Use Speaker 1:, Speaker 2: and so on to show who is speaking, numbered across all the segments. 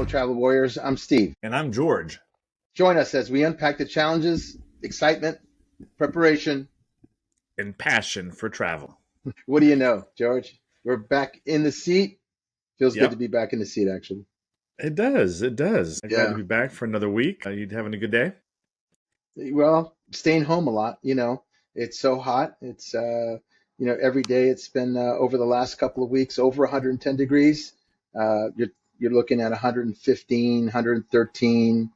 Speaker 1: Hello, Travel Warriors. I'm Steve.
Speaker 2: And I'm George.
Speaker 1: Join us as we unpack the challenges, excitement, preparation.
Speaker 2: And passion for travel.
Speaker 1: What do you know, George? We're back in the seat. Feels good to
Speaker 2: Yep.
Speaker 1: be back in the seat, actually.
Speaker 2: It does. It does. I'm glad to
Speaker 1: Yeah.
Speaker 2: be back for another week. You having a good day?
Speaker 1: Well, staying home a lot, It's so hot. It's, every day it's been over the last couple of weeks over 110 degrees. You're looking at 115, 113.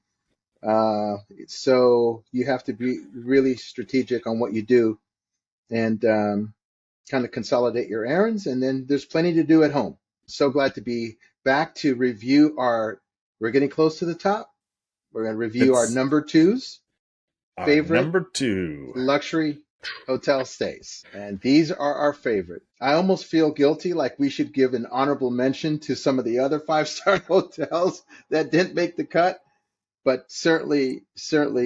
Speaker 1: So you have to be really strategic on what you do and kind of consolidate your errands. And then there's plenty to do at home. So glad to be back to review we're getting close to the top. We're going to review our
Speaker 2: It's
Speaker 1: number twos,
Speaker 2: our
Speaker 1: favorite
Speaker 2: number 2.
Speaker 1: luxury hotel stays. And these are our favorite. I almost feel guilty, like we should give an honorable mention to some of the other 5-star hotels that didn't make the cut. But certainly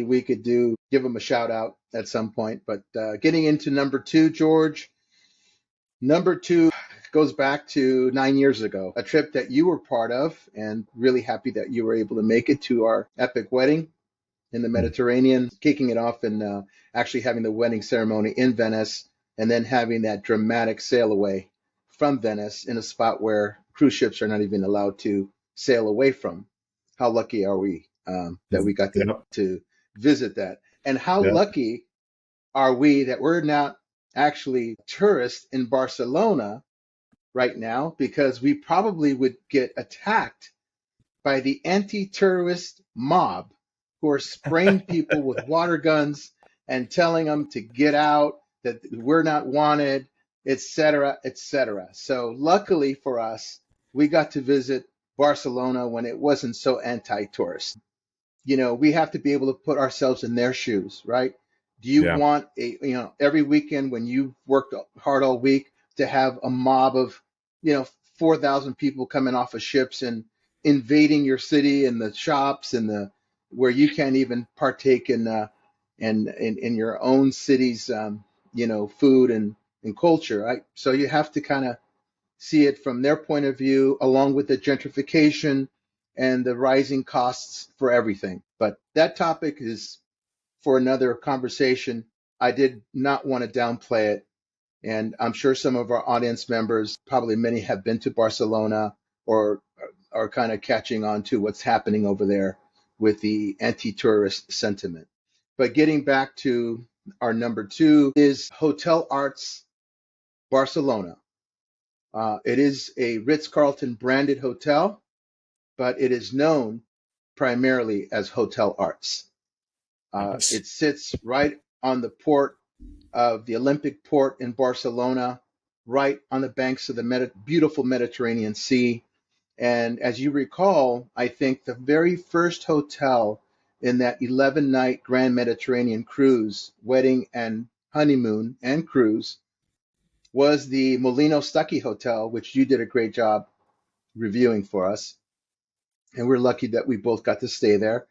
Speaker 1: we could give them a shout out at some point. But getting into number 2, George, number 2 goes back to 9 years ago, a trip that you were part of, and really happy that you were able to make it to our epic wedding in the Mediterranean, kicking it off and actually having the wedding ceremony in Venice, and then having that dramatic sail away from Venice in a spot where cruise ships are not even allowed to sail away from. How lucky are we that we got
Speaker 2: Yep.
Speaker 1: to visit that? And how
Speaker 2: Yep.
Speaker 1: lucky are we that we're not actually tourists in Barcelona right now, because we probably would get attacked by the anti-tourist mob who are spraying people with water guns and telling them to get out, that we're not wanted, etc., etc. So luckily for us, we got to visit Barcelona when it wasn't so anti-tourist. We have to be able to put ourselves in their shoes, right? Do you
Speaker 2: Yeah.
Speaker 1: want every weekend when you've worked hard all week to have a mob of, 4,000 people coming off of ships and invading your city and the shops and where you can't even partake in your own city's, food and culture, right? So you have to kind of see it from their point of view, along with the gentrification and the rising costs for everything. But that topic is for another conversation. I did not want to downplay it. And I'm sure some of our audience members, probably many, have been to Barcelona or are kind of catching on to what's happening over there with the anti-tourist sentiment. But getting back to our number 2 is Hotel Arts Barcelona. It is a Ritz-Carlton branded hotel, but it is known primarily as Hotel Arts.
Speaker 2: Nice.
Speaker 1: It sits right on the port of the Olympic port in Barcelona, right on the banks of the beautiful Mediterranean Sea. And as you recall, I think the very first hotel in that 11-night Grand Mediterranean cruise, wedding and honeymoon and cruise, was the Molino Stuckey Hotel, which you did a great job reviewing for us. And we're lucky that we both got to stay there.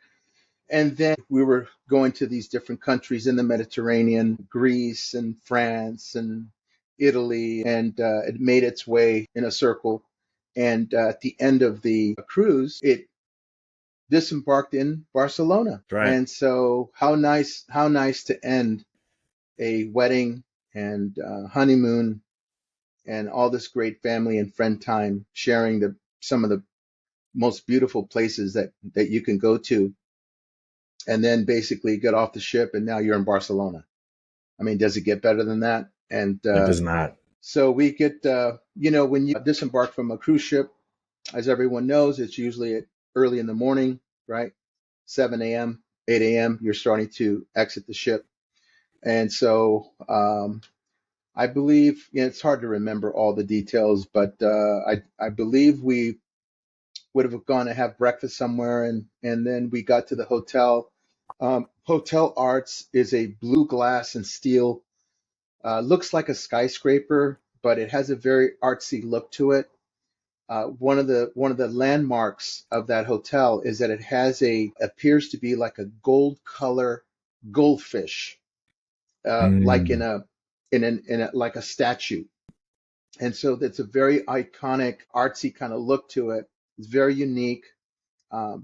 Speaker 1: And then we were going to these different countries in the Mediterranean, Greece and France and Italy, and it made its way in a circle. And at the end of the cruise, it disembarked in Barcelona.
Speaker 2: Right.
Speaker 1: And so how nice to end a wedding and honeymoon and all this great family and friend time, sharing some of the most beautiful places that you can go to, and then basically get off the ship and now you're in Barcelona. I mean, does it get better than that? And
Speaker 2: It does not.
Speaker 1: so we get, when you disembark from a cruise ship, as everyone knows, it's usually early in the morning, right? 7 a.m., 8 a.m., you're starting to exit the ship. And so I believe, it's hard to remember all the details, but I believe we would have gone to have breakfast somewhere, and then we got to the hotel. Hotel Arts is a blue glass and steel, looks like a skyscraper, but it has a very artsy look to it. One of the landmarks of that hotel is that it has appears to be like a gold color goldfish, like in a like a statue. And so it's a very iconic, artsy kind of look to it. It's very unique.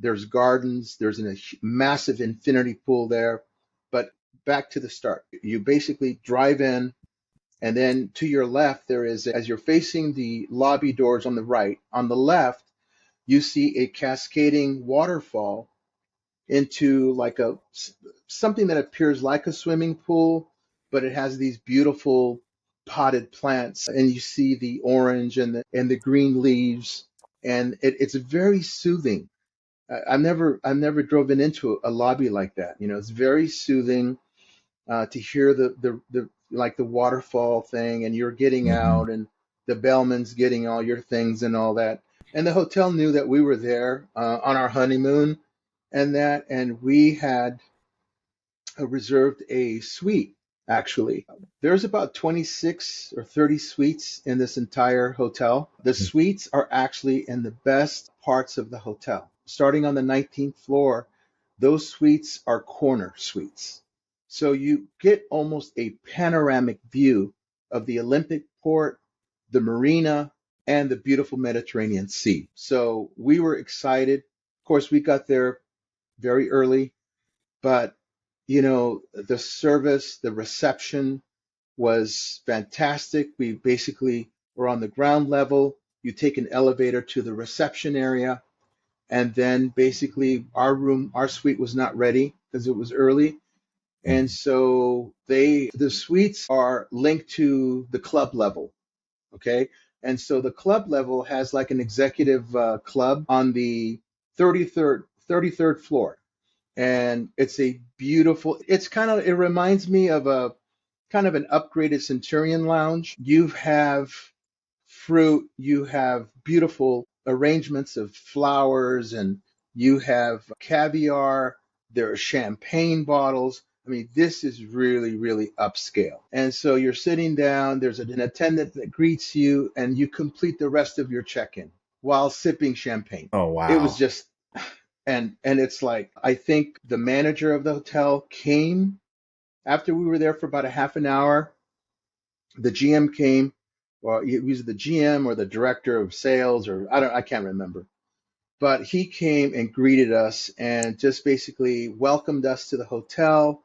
Speaker 1: There's gardens. There's a massive infinity pool there. But back to the start, you basically drive in, and then to your left, there is, as you're facing the lobby doors on the right, on the left, you see a cascading waterfall into like a something that appears like a swimming pool, but it has these beautiful potted plants, and you see the orange and the green leaves, and it's very soothing. I've never driven into a lobby like that. You know, it's very soothing to hear the like the waterfall thing, and you're getting
Speaker 2: Hmm.
Speaker 1: out, and the bellman's getting all your things and all that. And the hotel knew that we were there on our honeymoon, and we had reserved a suite, actually. There's about 26 or 30 suites in this entire hotel. The suites are actually in the best parts of the hotel. Starting on the 19th floor, those suites are corner suites. So you get almost a panoramic view of the Olympic port, the marina, and the beautiful Mediterranean Sea. So we were excited. Of course, we got there very early, but you know, the service, the reception was fantastic. We basically were on the ground level. You take an elevator to the reception area, and then basically our suite was not ready because it was early. And so the suites are linked to the club level. Okay. And so the club level has like an executive club on the 33rd floor, and it's a beautiful, it's kind of, it reminds me of a kind of an upgraded Centurion lounge. You have fruit, you have beautiful arrangements of flowers, and you have caviar, there are champagne bottles. I mean, this is really, really upscale. And so you're sitting down, there's an attendant that greets you, and you complete the rest of your check-in while sipping champagne.
Speaker 2: Oh,
Speaker 1: It was
Speaker 2: wow.
Speaker 1: just, and it's like, I think the manager of the hotel came after we were there for about a half an hour. The GM came, well, he was the GM or the director of sales, or I can't remember. But he came and greeted us and just basically welcomed us to the hotel,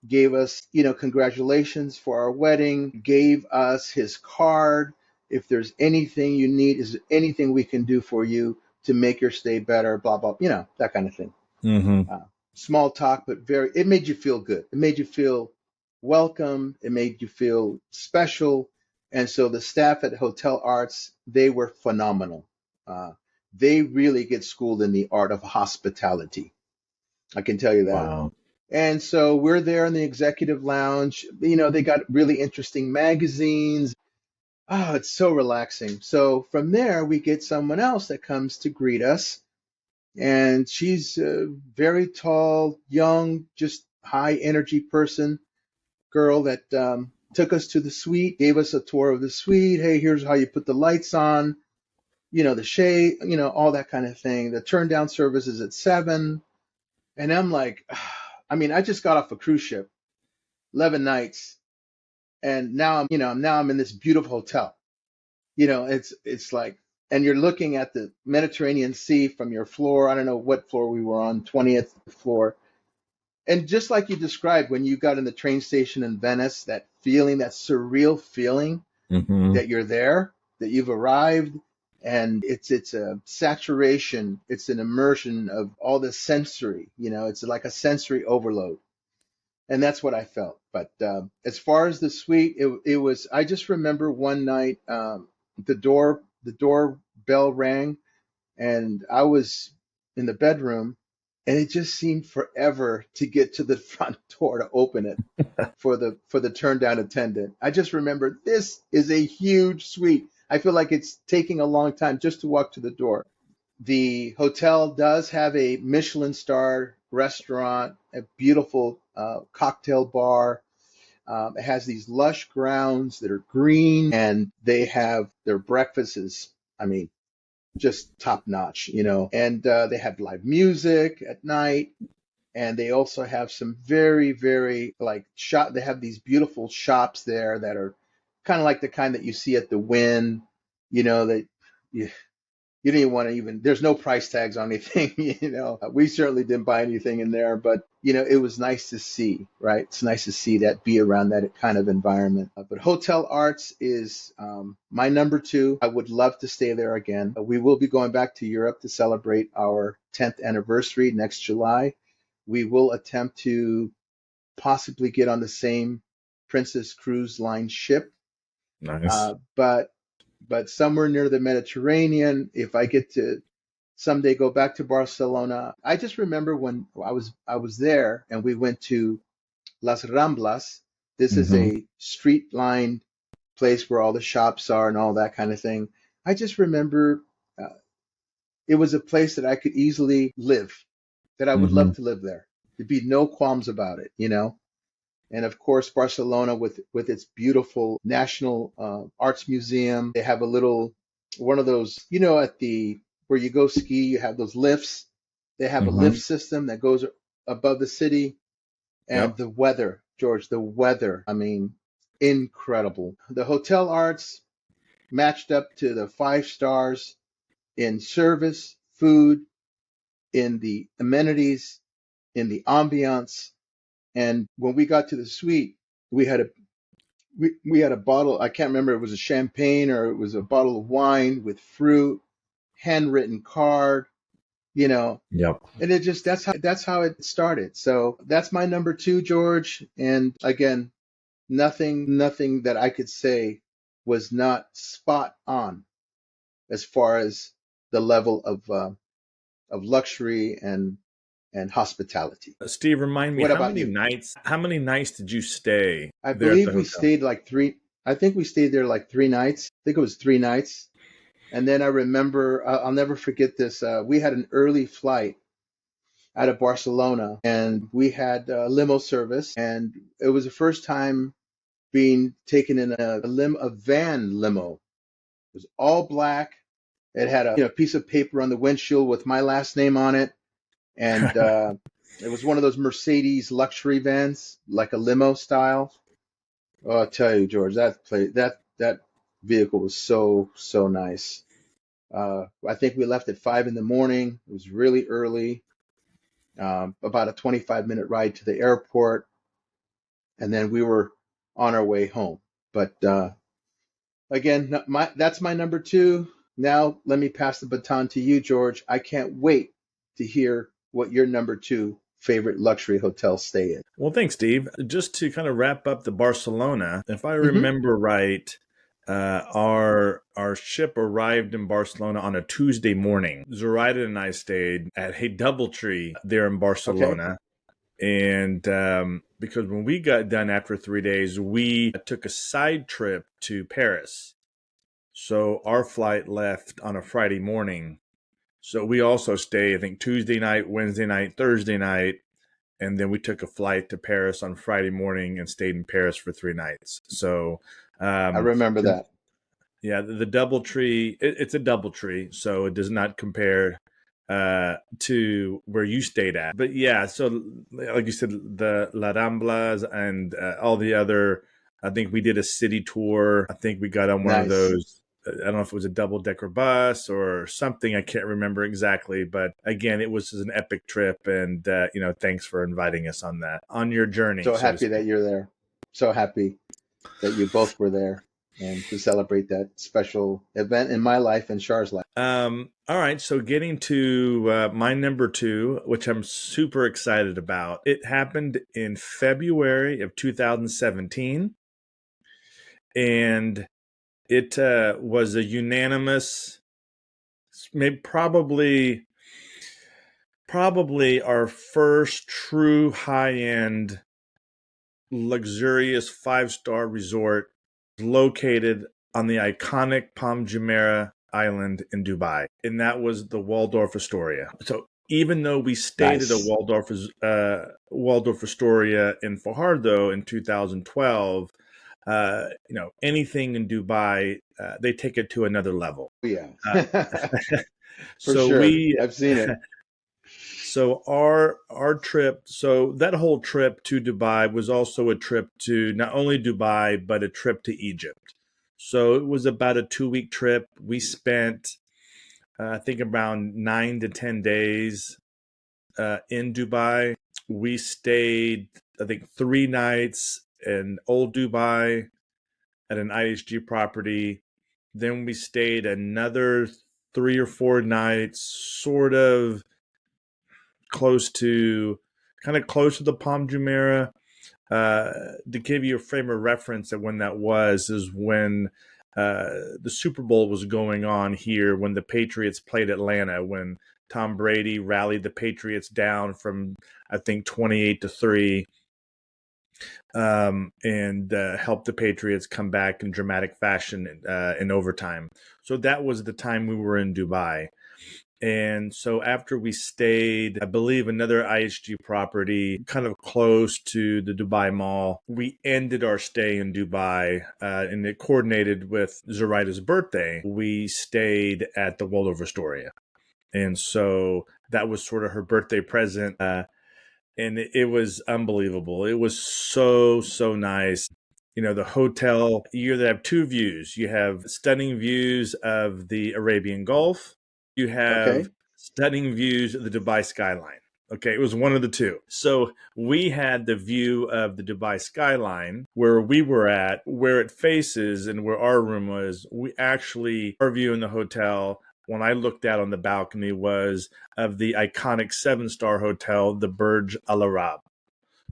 Speaker 1: gave us, you know, congratulations for our wedding, gave us his card. If there's anything you need, is there anything we can do for you to make your stay better, blah, blah, you know, that kind of thing.
Speaker 2: Hmm.
Speaker 1: uh, Small talk, but it made you feel good. It made you feel welcome. It made you feel special. And so the staff at Hotel Arts, they were phenomenal. Uh, they really get schooled in the art of hospitality. I can tell you that.
Speaker 2: Wow.
Speaker 1: And so we're there in the executive lounge. You know, they got really interesting magazines. Oh, it's so relaxing. So from there, we get someone else that comes to greet us, and she's a very tall, young, just high energy person, girl that took us to the suite, gave us a tour of the suite. Hey, here's how you put the lights on, you know, the shade, you know, all that kind of thing. The turn down service is at 7. And I'm like, I mean, I just got off a cruise ship, 11 nights, and now I'm in this beautiful hotel. You know, it's like, and you're looking at the Mediterranean Sea from your floor. I don't know what floor we were on, 20th floor. And just like you described when you got in the train station in Venice, that feeling, that surreal feeling
Speaker 2: Hmm.
Speaker 1: that you're there, that you've arrived, and it's a saturation, it's an immersion of all the sensory, you know, it's like a sensory overload. And that's what I felt. But as far as the suite, it was, I just remember one night, the door bell rang, and I was in the bedroom, and it just seemed forever to get to the front door to open it for the turn down attendant. I just remember this is a huge suite. I feel like it's taking a long time just to walk to the door. The hotel does have a Michelin star restaurant, a beautiful cocktail bar. It has these lush grounds that are green, and they have their breakfast is, I mean, just top notch, you know. And they have live music at night, and they also have some very, very like shop. They have these beautiful shops there that are kind of like the kind that you see at the Wynn, you know, that you, you didn't want to even, there's no price tags on anything. We certainly didn't buy anything in there, but it was nice to see, right? It's nice to see that, be around that kind of environment. But Hotel Arts is my number two. I would love to stay there again. We will be going back to Europe to celebrate our 10th anniversary next July. We will attempt to possibly get on the same Princess Cruise Line ship.
Speaker 2: Nice.
Speaker 1: But somewhere near the Mediterranean, if I get to someday go back to Barcelona. I just remember when I was there and we went to Las Ramblas. This is
Speaker 2: Mm-hmm.
Speaker 1: a street lined place where all the shops are and all that kind of thing. I just remember it was a place that I could easily live, that I would
Speaker 2: Mm-hmm.
Speaker 1: love to live there. There'd be no qualms about it. And of course, Barcelona with its beautiful National Arts Museum. They have a little one of those, at the where you go ski, you have those lifts. They have a lift
Speaker 2: Mm-hmm.
Speaker 1: system that goes above the city. And
Speaker 2: Yep.
Speaker 1: the weather, George, the weather, I mean, incredible. The hotel arts matched up to the 5 stars in service, food, in the amenities, in the ambiance. And when we got to the suite, we had a we had a bottle. I can't remember. It was a champagne or it was a bottle of wine with fruit, handwritten card. You know,
Speaker 2: Yep.
Speaker 1: and it just that's how it started. So that's my number two, George. And again, nothing that I could say was not spot on as far as the level of luxury and hospitality.
Speaker 2: Steve, remind me,
Speaker 1: What about you?
Speaker 2: how many nights did you stay
Speaker 1: I
Speaker 2: there at the
Speaker 1: believe we
Speaker 2: hotel?
Speaker 1: stayed like three. I think we stayed there like 3 nights. I think it was 3 nights. And then I remember, I'll never forget this. We had an early flight out of Barcelona, and we had limo service, and it was the first time being taken in a van limo. It was all black. It had a piece of paper on the windshield with my last name on it, and it was one of those Mercedes luxury vans, like a limo style. Oh, I'll tell you, George, that vehicle was so nice. I think we left at 5 in the morning. It was really early. About a 25-minute ride to the airport, and then we were on our way home. But again, that's my number two. Now let me pass the baton to you, George. I can't wait to hear what your number two favorite luxury hotel stay is.
Speaker 2: Well, thanks, Steve. Just to kind of wrap up the Barcelona, if I
Speaker 1: Mm-hmm.
Speaker 2: remember right, our ship arrived in Barcelona on a Tuesday morning. Zoraida and I stayed at a DoubleTree there in
Speaker 1: Okay.
Speaker 2: Barcelona. And because when we got done after 3 days, we took a side trip to Paris. So our flight left on a Friday morning. So we also stayed, I think, Tuesday night, Wednesday night, Thursday night. And then we took a flight to Paris on Friday morning and stayed in Paris for 3 nights. So,
Speaker 1: I remember that.
Speaker 2: yeah, the DoubleTree, it's a DoubleTree, so it does not compare to where you stayed at. But yeah, so like you said, the La Ramblas and all the other, I think we did a city tour. I think we got on one of
Speaker 1: Nice.
Speaker 2: those. I don't know if it was a double-decker bus or something. I can't remember exactly, but again, it was an epic trip, and thanks for inviting us on your journey,
Speaker 1: So
Speaker 2: so to
Speaker 1: happy that
Speaker 2: speak.
Speaker 1: you're there. So happy that you both were there and to celebrate that special event in my life and Char's life.
Speaker 2: All right, so getting to my number two, which I'm super excited about. It happened in February of 2017, and it was a unanimous, maybe probably our first true high-end, luxurious 5-star resort located on the iconic Palm Jumeirah Island in Dubai, and that was the Waldorf Astoria. So even though we stayed at a
Speaker 1: Nice.
Speaker 2: Waldorf Astoria in Fajardo in 2012, anything in Dubai, they take it to another level.
Speaker 1: Yeah.
Speaker 2: Uh,
Speaker 1: For
Speaker 2: so
Speaker 1: sure.
Speaker 2: we
Speaker 1: I've seen it.
Speaker 2: So our trip, so that whole trip to Dubai was also a trip to not only Dubai, but a trip to Egypt. So it was about a 2-week trip. We spent I think around 9 to 10 days in Dubai. We stayed, I think, 3 nights in Old Dubai at an IHG property. Then we stayed another 3 or 4 nights, sort of kind of close to the Palm Jumeirah. To give you a frame of reference of when that was, is when the Super Bowl was going on here, when the Patriots played Atlanta, when Tom Brady rallied the Patriots down from, I think, 28-3, and helped the Patriots come back in dramatic fashion in overtime. So that was the time we were in Dubai. And so after we stayed, I believe, another IHG property kind of close to the Dubai Mall, we ended our stay in Dubai, and it coordinated with Zoraita's birthday. We stayed at the Waldorf Astoria. And so that was sort of her birthday present. And it was unbelievable. It was so, so nice. You know, the hotel, you either have two views. You have stunning views of the Arabian Gulf. You have
Speaker 1: Okay.
Speaker 2: stunning views of the Dubai skyline. Okay, it was one of the two. So we had the view of the Dubai skyline where we were at, where it faces and where our room was. We actually, our view in the hotel, when I looked out on the balcony, was of the iconic 7-star hotel, the Burj Al Arab.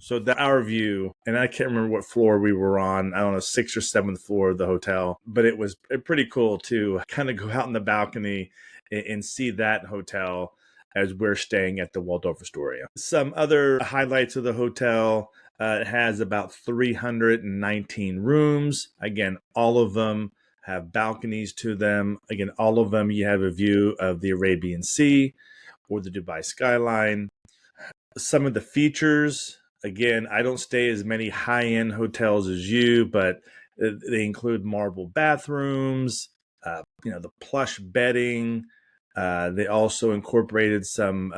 Speaker 2: So that our view, and I can't remember what floor we were on. I don't know, 6th or 7th floor of the hotel, but it was pretty cool to kind of go out in the balcony and see that hotel as we're staying at the Waldorf Astoria. Some other highlights of the hotel: it has about 319 rooms. Again, all of them have balconies to them. Again, all of them you have a view of the Arabian Sea or the Dubai skyline. Some of the features, again, I don't stay as many high-end hotels as you, but they include marble bathrooms, the plush bedding. They also incorporated some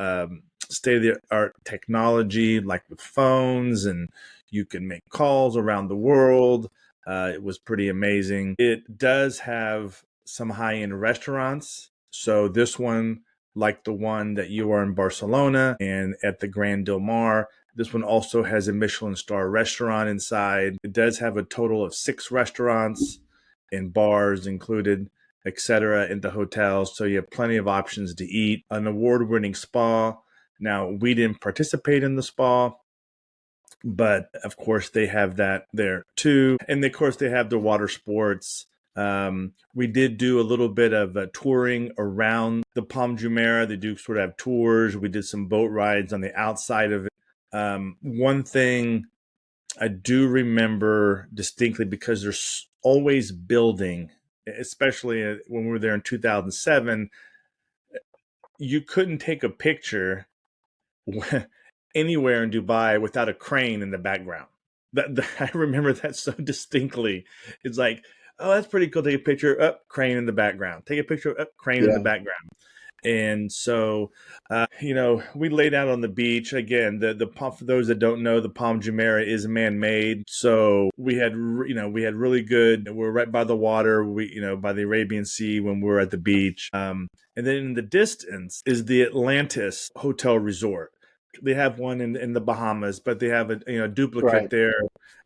Speaker 2: state-of-the-art technology, like with phones, and you can make calls around the world. It was pretty amazing. It does have some high-end restaurants. So this one, like the one that you are in Barcelona and at the Grand Del Mar, this one also has a Michelin star restaurant inside. It does have a total of 6 restaurants and bars included, etc., in the hotel. So you have plenty of options to eat. An award-winning spa. Now, we didn't participate in the spa, but of course they have that there too. And of course they have the water sports. We did do a little bit of touring around the Palm Jumeirah. They do sort of have tours. We did some boat rides on the outside of it. One thing I do remember distinctly, because there's always building, especially when we were there in 2007, you couldn't take a picture anywhere in Dubai without a crane in the background. I remember that so distinctly. It's like, oh, that's pretty cool. Take a picture, up, crane in the background. Take a picture, up, crane in the
Speaker 1: Yeah.
Speaker 2: background. And so, we laid out on the beach. Again, the for those that don't know, the Palm Jumeirah is man-made. So we had really good. We're right by the water. By the Arabian Sea when we were at the beach. And then in the distance is the Atlantis Hotel Resort. They have one in the Bahamas, but they have a duplicate
Speaker 1: Right.
Speaker 2: there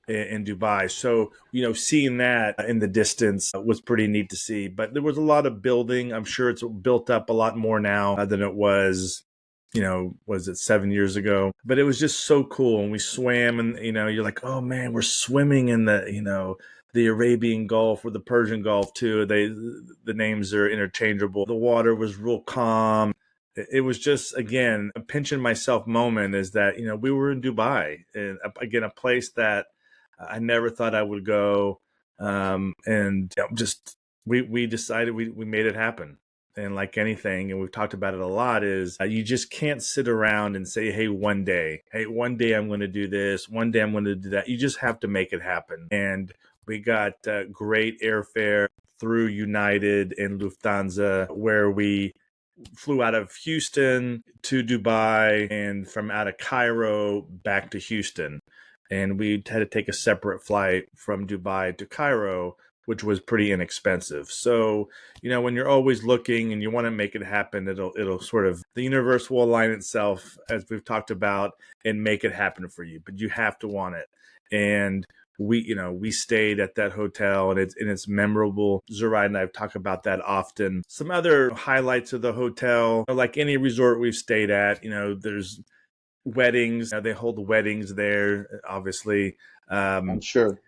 Speaker 2: in Dubai. So, seeing that in the distance was pretty neat to see. But there was a lot of building. I'm sure it's built up a lot more now than it was, was it 7 years ago? But it was just so cool. And we swam, and, you're like, oh man, we're swimming in the Arabian Gulf or the Persian Gulf too. The names are interchangeable. The water was real calm. It was just, again, a pinching myself moment, is that, we were in Dubai, and again, a place that I never thought I would go. And just, we decided we made it happen. And like anything, and we've talked about it a lot, is you just can't sit around and say, hey, one day I'm going to do this. One day I'm going to do that. You just have to make it happen. And we got great airfare through United and Lufthansa, where we flew out of Houston to Dubai, and from out of Cairo back to Houston. And we had to take a separate flight from Dubai to Cairo, which was pretty inexpensive. So, when you're always looking and you want to make it happen, it'll sort of, the universe will align itself, as we've talked about, and make it happen for you. But you have to want it. And we stayed at that hotel, and it's memorable. Zoraida and I've talked about that often. Some other highlights of the hotel, like any resort we've stayed at, there's weddings. They hold weddings there, obviously.
Speaker 1: I'm sure.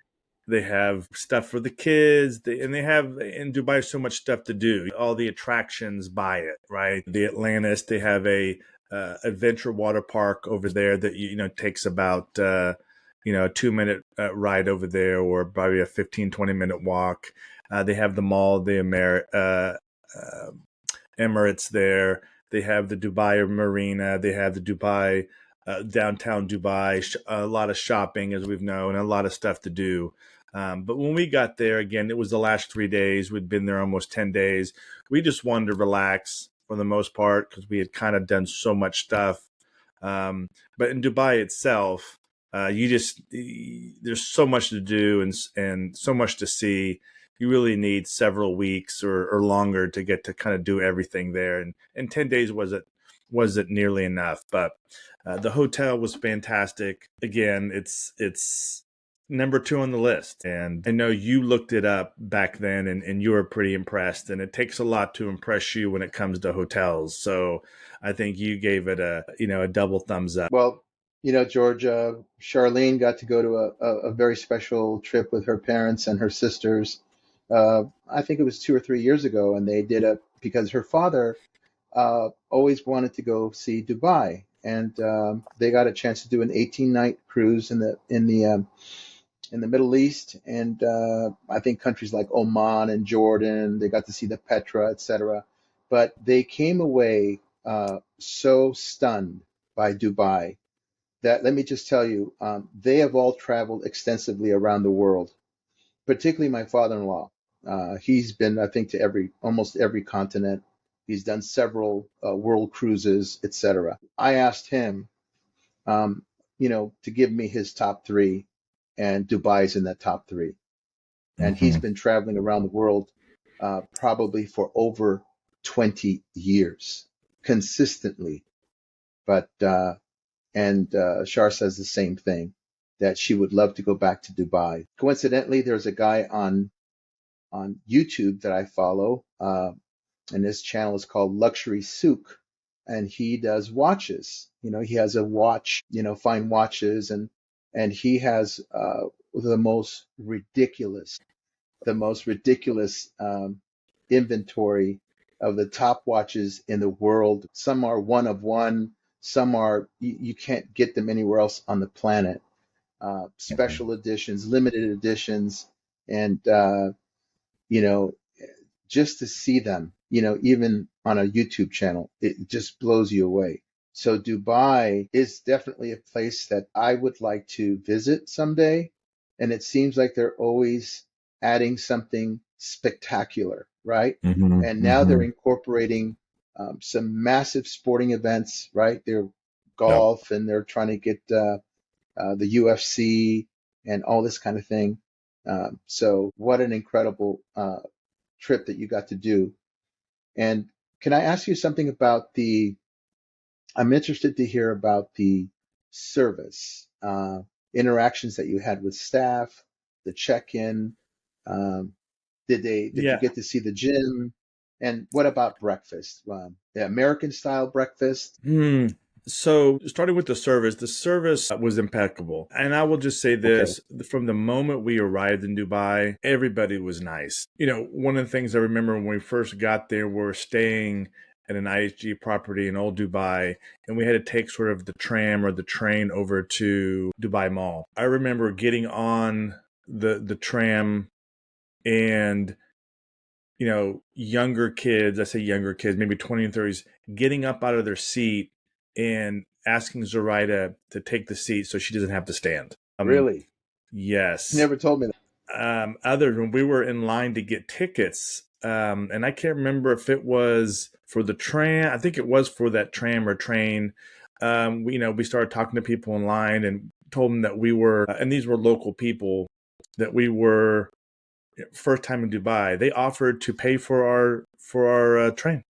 Speaker 2: They have stuff for the kids, and they have in Dubai so much stuff to do. All the attractions by it, right? The Atlantis. They have a adventure water park over there that takes about a 2-minute ride over there, or probably a 15-20 minute walk. They have the mall, the Emirates there. They have the Dubai Marina. They have the Dubai downtown Dubai. A lot of shopping, as we've known, and a lot of stuff to do. But when we got there, again, it was the last 3 days. We'd been there almost 10 days. We just wanted to relax for the most part because we had kind of done so much stuff. But in Dubai itself, there's so much to do and so much to see. You really need several weeks or longer to get to kind of do everything there. And 10 days wasn't nearly enough. But the hotel was fantastic. Again, it's number 2 on the list. And I know you looked it up back then and you were pretty impressed. And it takes a lot to impress you when it comes to hotels. So I think you gave it a double thumbs up.
Speaker 1: Well, George, Charlene got to go to a very special trip with her parents and her sisters. I think it was 2 or 3 years ago, and they did because her father always wanted to go see Dubai, and they got a chance to do an 18-night cruise in the Middle East, and I think countries like Oman and Jordan. They got to see the Petra, etc. But they came away so stunned by Dubai that, let me just tell you, they have all traveled extensively around the world, particularly my father-in-law. He's been, I think, to almost every continent. He's done several world cruises, etc. I asked him, to give me his top 3, and Dubai's in that top 3. And he's been traveling around the world probably for over 20 years, consistently. But Shar says the same thing, that she would love to go back to Dubai. Coincidentally, there's a guy on YouTube that I follow, and his channel is called Luxury Souk, and he does watches. He has a watch, fine watches, and he has the most ridiculous inventory of the top watches in the world. Some are one of one. Some are you can't get them anywhere else on the planet. Special editions, limited editions, and just to see them, even on a YouTube channel, it just blows you away. So Dubai is definitely a place that I would like to visit someday. And it seems like they're always adding something spectacular, right? And now they're incorporating some massive sporting events, right? They're golf, and they're trying to get the UFC and all this kind of thing. So what an incredible trip that you got to do. And can I ask you something about I'm interested to hear about the service, interactions that you had with staff, the check-in. Did you get to see the gym? And what about breakfast? The American style breakfast?
Speaker 2: So starting with the service was impeccable. And I will just say this, from the moment we arrived in Dubai, everybody was nice. One of the things I remember when we first got there, we were staying at an IHG property in Old Dubai, and we had to take sort of the tram or the train over to Dubai Mall. I remember getting on the tram, and younger kids, I say younger kids, maybe 20 and 30s, getting up out of their seat and asking Zoraida to take the seat so she doesn't have to stand.
Speaker 1: Really?
Speaker 2: Yes.
Speaker 1: You never told me that.
Speaker 2: Other than we were in line to get tickets, and I can't remember if it was for the tram. I think it was for that tram or train. We started talking to people in line and told them that we were, and these were local people, that we were first time in Dubai, they offered to pay for our train.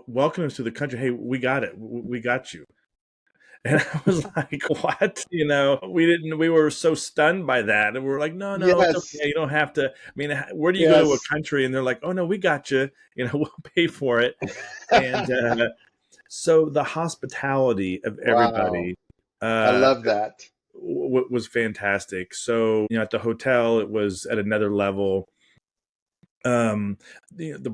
Speaker 2: Welcome us to the country. Hey, we got it. We got you. And I was like, what? We were so stunned by that. And we were like, no, no, it's
Speaker 1: Yes,
Speaker 2: okay. You don't have to. I mean, where do you go to a
Speaker 1: yes.
Speaker 2: country? And they're like, oh, no, we got you. We'll pay for it. And so the hospitality of
Speaker 1: Wow.
Speaker 2: everybody
Speaker 1: I
Speaker 2: uh,
Speaker 1: love that.
Speaker 2: was fantastic. So, at the hotel, it was at another level. The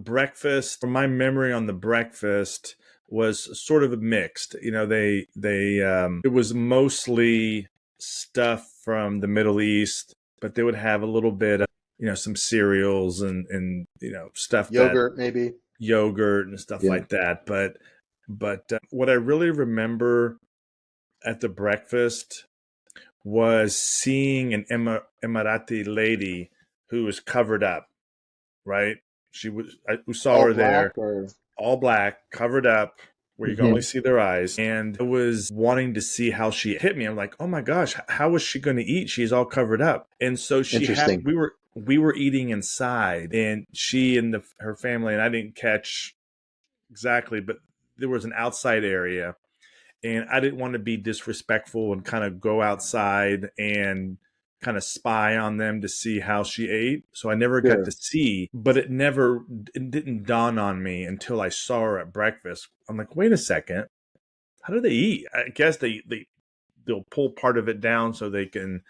Speaker 2: breakfast, from my memory on the breakfast, was sort of mixed. It was mostly stuff from the Middle East, but they would have a little bit of some cereals and stuff, that
Speaker 1: Yogurt, maybe.
Speaker 2: yogurt and stuff
Speaker 1: Yeah.
Speaker 2: like that. But what I really remember at the breakfast was seeing an Emirati lady who was covered up, right? We saw
Speaker 1: All
Speaker 2: her there,
Speaker 1: black or
Speaker 2: all black, covered up, where you can only
Speaker 1: Mhm.
Speaker 2: see their eyes. And I was wanting to see how she hit me. I'm like, oh my gosh, how is she going to eat? She's all covered up. And so
Speaker 1: Interesting.
Speaker 2: we were eating inside, and she and her family, and I didn't catch exactly, but there was an outside area, and I didn't want to be disrespectful and kind of go outside and kind of spy on them to see how she ate. So I never got to
Speaker 1: Sure.
Speaker 2: see, but it didn't dawn on me until I saw her at breakfast. I'm like, wait a second, how do they eat? I guess they'll pull part of it down so they can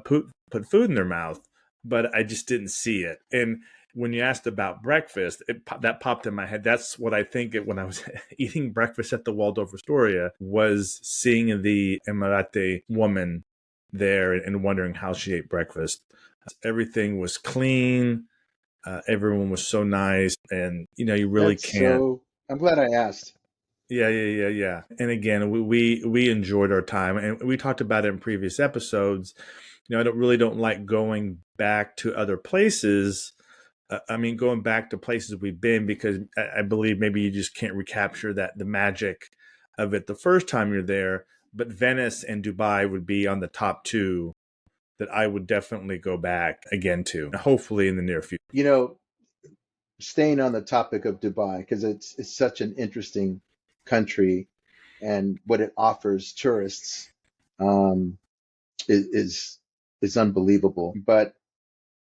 Speaker 2: put food in their mouth, but I just didn't see it. And when you asked about breakfast, that popped in my head. That's what I think when I was eating breakfast at the Waldorf Astoria, was seeing the Emirati woman there and wondering how she ate breakfast. Everything was clean. Everyone was so nice, and you really
Speaker 1: That's
Speaker 2: can't.
Speaker 1: so, I'm glad I asked.
Speaker 2: Yeah, yeah, yeah, yeah. And again, we enjoyed our time, and we talked about it in previous episodes. I don't like going back to other places. I mean, going back to places we've been, because I believe maybe you just can't recapture the magic of it the first time you're there. But Venice and Dubai would be on the top two that I would definitely go back again to, hopefully in the near future.
Speaker 1: You know, Staying on the topic of Dubai, because it's such an interesting country and what it offers tourists um, is is unbelievable. But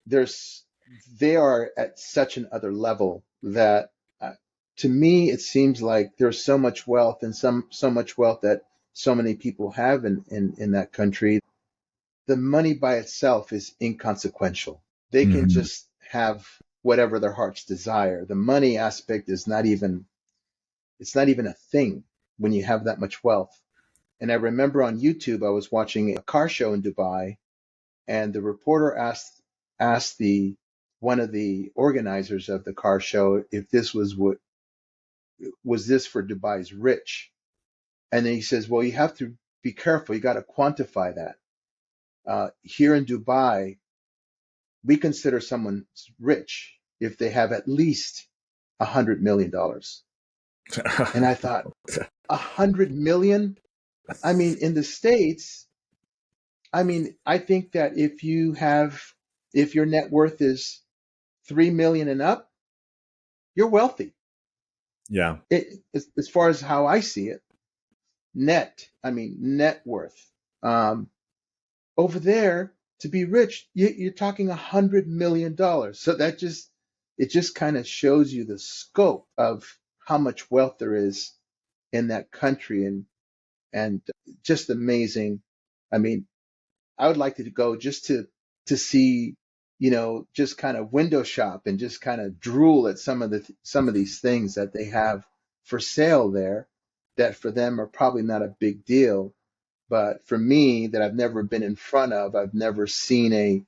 Speaker 1: there's they are at such an other level that to me it seems like there's so much wealth and so much wealth that so many people have in that country. The money by itself is inconsequential. They can
Speaker 2: Mm-hmm.
Speaker 1: just have whatever their hearts desire. The money aspect is not even it's not even a thing when you have that much wealth. And I remember on YouTube I was watching a car show in Dubai, and the reporter asked the one of the organizers of the car show if this was this for Dubai's rich. And then he says, well, you have to be careful. You got to quantify that. Here in Dubai, we consider someone rich if they have at least $100 million. And I thought, $100 million? I mean, in the States, I mean, I think that if your net worth is 3 million and up, you're wealthy.
Speaker 2: Yeah.
Speaker 1: As far as how I see it, I mean, net worth. Um, Over there, to be rich, you're talking $100 million. So it just kind of shows you the scope of how much wealth there is in that country, and just amazing. I mean, I would like to go just to see, just kind of window shop and just kind of drool at some of these things that they have for sale there, that for them are probably not a big deal. But for me, that I've never been in front of, I've never seen a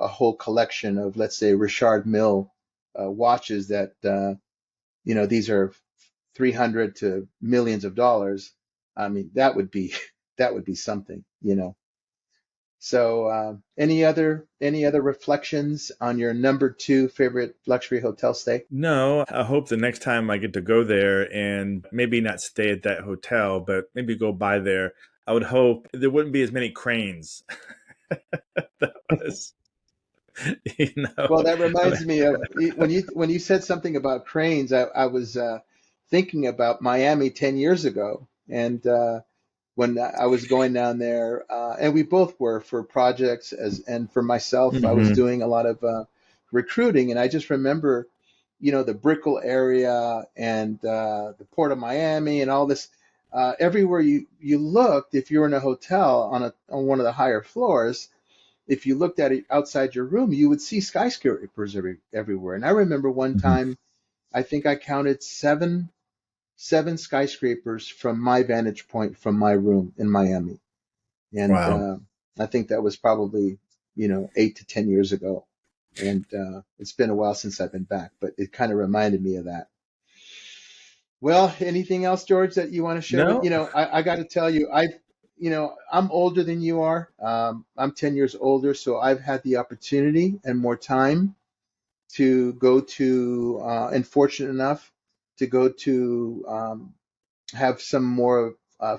Speaker 1: whole collection of, let's say, Richard Mille watches that, these are 300 to millions of dollars. I mean, that would be that would be something. So, any other reflections on your number two favorite luxury hotel stay?
Speaker 2: No, I hope the next time I get to go there and maybe not stay at that hotel, but maybe go by there, I would hope there wouldn't be as many cranes. That was.
Speaker 1: Well, that
Speaker 2: I mean,
Speaker 1: reminds me of when you said something about cranes. I was thinking about Miami 10 years ago, and when I was going down there, and we both were for projects and for myself, I was
Speaker 2: mhm.
Speaker 1: doing a lot of recruiting, and I just remember, the Brickell area and the Port of Miami and all this. Everywhere you looked, if you were in a hotel on one of the higher floors, if you looked at it outside your room, you would see skyscrapers everywhere. And I remember one
Speaker 2: Mhm.
Speaker 1: time, I think I counted seven skyscrapers from my vantage point from my room in Miami. And
Speaker 2: Wow.
Speaker 1: I think that was probably, 8 to 10 years ago. And it's been a while since I've been back, but it kind of reminded me of that. Well, anything else, George, that you want to share with?
Speaker 2: No,
Speaker 1: I got to tell you, I'm older than you are. I'm 10 years older, so I've had the opportunity and more time to go to, and fortunate enough to go to have some more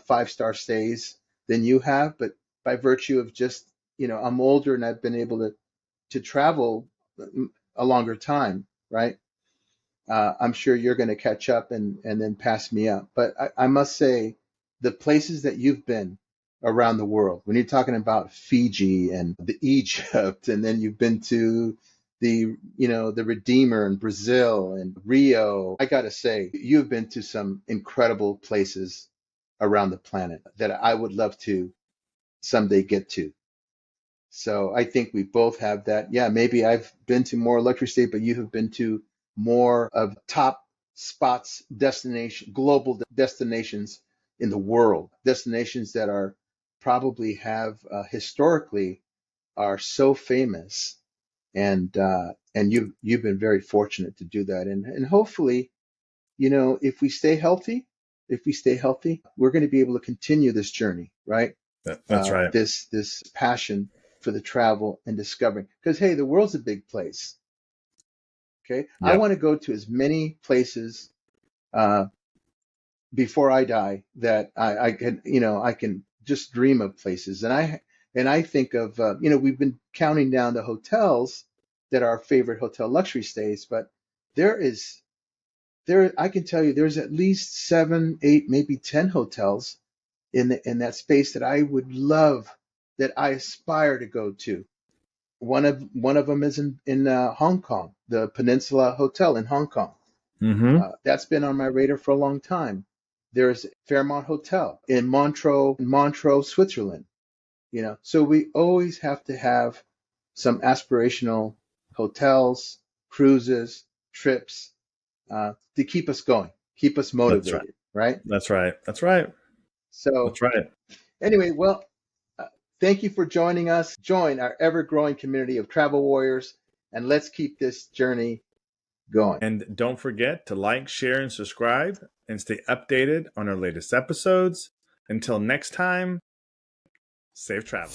Speaker 1: five-star stays than you have. But by virtue of just, I'm older and I've been able to travel a longer time, right? I'm sure you're going to catch up and then pass me up. But I must say, the places that you've been around the world, when you're talking about Fiji and the Egypt, and then you've been to the Redeemer in Brazil and Rio, I got to say, you've been to some incredible places around the planet that I would love to someday get to. So I think we both have that. Yeah, maybe I've been to more luxury state, but you have been to more of top spots, global destinations in the world, destinations that are probably have historically are so famous, and you've been very fortunate to do that, and hopefully, if we stay healthy, we're going to be able to continue this journey, right?
Speaker 2: that's right.
Speaker 1: This passion for the travel and discovering. Because hey, the world's a big place. Okay, I
Speaker 2: Yep.
Speaker 1: want to go to as many places uh, before I die that I can just dream of places. And I think of we've been counting down the hotels that are our favorite hotel luxury stays, but there is I can tell you there's at least 7, 8, maybe 10 hotels in that space that I would love, that I aspire to go to. One of them is in Hong Kong, the Peninsula Hotel in Hong Kong.
Speaker 2: Hmm.
Speaker 1: That's been on my radar for a long time. There's Fairmont Hotel in Montreux, Switzerland. So we always have to have some aspirational hotels, cruises, trips to keep us going, keep us
Speaker 2: That's right.
Speaker 1: motivated, right?
Speaker 2: That's right. That's right.
Speaker 1: So
Speaker 2: That's right.
Speaker 1: anyway, well, uh, thank you for joining us. Join our ever-growing community of travel warriors, and let's keep this journey going.
Speaker 2: And don't forget to like, share, and subscribe and stay updated on our latest episodes. Until next time, safe travel.